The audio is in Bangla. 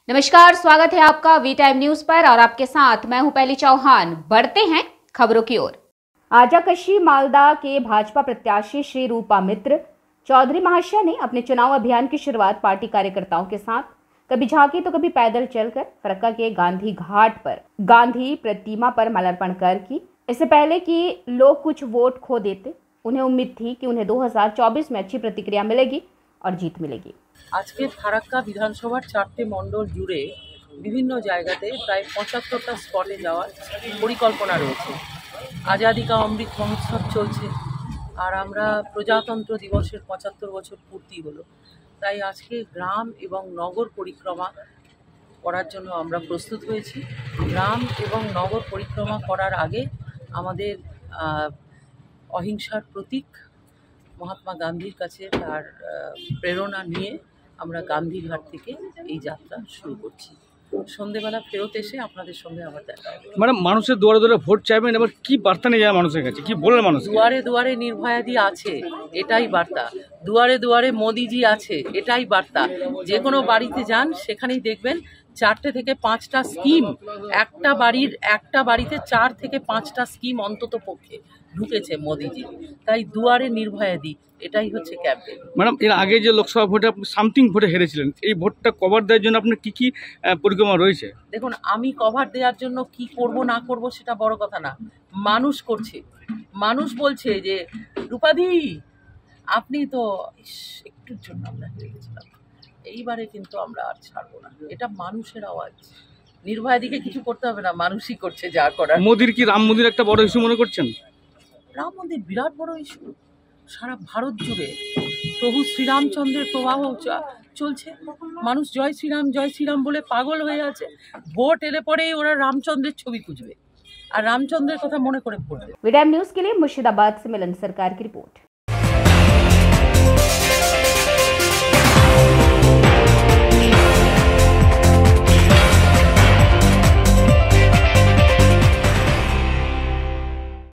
नमस्कार, स्वागत है आपका वी टाइम न्यूज पर और आपके साथ मैं हूं पहली चौहान। बढ़ते हैं खबरों की ओर। आजाकशी मालदा के भाजपा प्रत्याशी श्री रूपा मित्र चौधरी महाशय ने अपने चुनाव अभियान की शुरुआत पार्टी कार्यकर्ताओं के साथ कभी झांकी तो कभी पैदल चलकर फरक्का के गांधी घाट पर गांधी प्रतिमा पर माल्यार्पण कर की। इससे पहले कि लोग कुछ वोट खो देते, उन्हें उम्मीद थी कि उन्हें 2024 में अच्छी प्रतिक्रिया मिलेगी और जीत मिलेगी। आज के फाराक्का विधानसभार 4টে मंडल जुड़े विभिन्न জায়গাতে प्राय 75টা स्पटे যাওয়ার পরিকল্পনা রয়েছে। आजादी का अमृत महोत्सव চলছে আর আমরা প্রজাতন্ত্র দিবসের 75 বছর পূর্তি হলো। তাই আজকে গ্রাম এবং নগর পরিক্রমা করার জন্য আমরা প্রস্তুত হয়েছি। গ্রাম এবং নগর পরিক্রমা করার আগে আমাদের অহিংসার প্রতীক মহাত্মা গান্ধীর কাছে তার প্রেরণা নিয়ে আমরা গান্ধীঘাট থেকে এই যাত্রা শুরু করছি। সন্ধ্যেবেলা ফেরত এসে আপনাদের সঙ্গে আবার দেখা হবে। ম্যাডাম, মানুষের দুয়ারে দুয়ারে ভোট চাইবেন, এবার কি বার্তা নিয়ে যায় মানুষের কাছে, কি বলবেন মানুষ? দুয়ারে দুয়ারে নির্ভয়াদি আছে, এটাই বার্তা। দুয়ারে দুয়ারে মোদিজি আছে, এটাই বার্তা। যে কোনো বাড়িতে যান, সেখানেই দেখবেন 4টে থেকে 5টা স্কিম, একটা বাড়িতে 4 থেকে 5টা স্কিম অন্তত পক্ষে ঢুকেছে মোদিজি। তাই দুয়ারে নির্ভয়াদি, এটাই হচ্ছে ক্যাম্পেইন। ম্যাডাম, এর আগে যে লোকসভা ভোটে আপনি সামথিং ভোটে হেরেছিলেন, এই ভোটটা কভার দেওয়ার জন্য আপনার কি পরিকল্পনা রয়েছে? দেখুন, আমি কভার দেওয়ার জন্য কি করব না করব সেটা বড় কথা না, মানুষ করছে। মানুষ বলছে যে রূপাদি আপনি তো একটুর জন্য আমরা হেরে গেছিলাম, এইবারে কিন্তু আমরা আর ছাড়বো না। এটা মানুষের আওয়াজ। নির্ভয়াদিকে কিছু করতে হবে না, মানুষই করছে যা করার। মোদির কি রাম মন্দির একটা বড় ইস্যু মনে করছেন? রাম মন্দির বিরাট বড় ইস্যু। সারা ভারত জুড়ে প্রভু শ্রীরামচন্দ্রের প্রবাহ চলছে। মানুষ জয় শ্রীরাম বলে পাগল হয়ে আছে। ভোট এলে পরেই ওরা রাमचंद्र ছবি খুঁজবে আর রাमचंद्र কথা মনে করে পড়বে। वी टाइम न्यूज के लिए मुर्शिदाबाद से मिलन सरकार की रिपोर्ट।